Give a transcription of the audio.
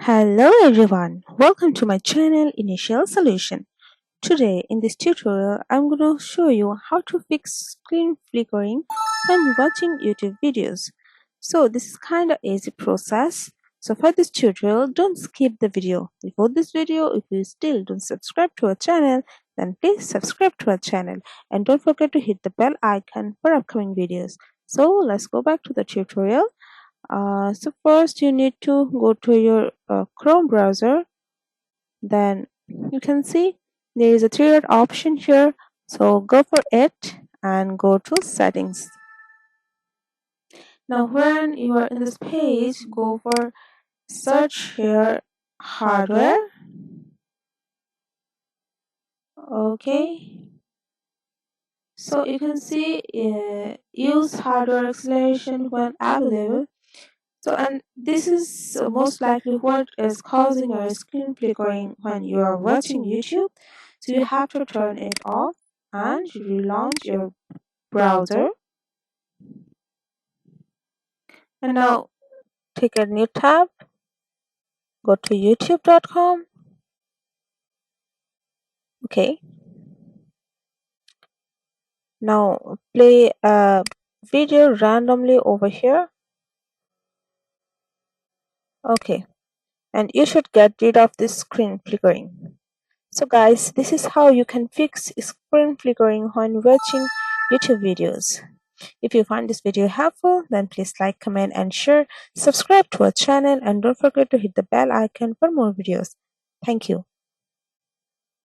Hello everyone, welcome to my channel Initial Solution. Today in this tutorial I'm going to show you how to fix screen flickering when watching YouTube videos. So this is kind of easy process. So for this tutorial, don't skip the video. Before this video, if you still don't subscribe to our channel, then please subscribe to our channel and don't forget to hit the bell icon for upcoming videos. So let's go back to the tutorial. So first you need to go to your Chrome browser. Then you can see there is a three-dot option here. So go for it and go to settings. Now when you are in this page, go for search here hardware. Okay. So you can see use hardware acceleration when available. So, and this is most likely what is causing your screen flickering when you are watching YouTube. So you have to turn it off and relaunch your browser. And now take a new tab, go to youtube.com. Okay. Now play a video randomly over here. Okay. And you should get rid of this screen flickering. So guys, this is how you can fix screen flickering when watching YouTube videos. If you find this video helpful, then please like, comment and share. Subscribe to our channel and don't forget to hit the bell icon for more videos. Thank you.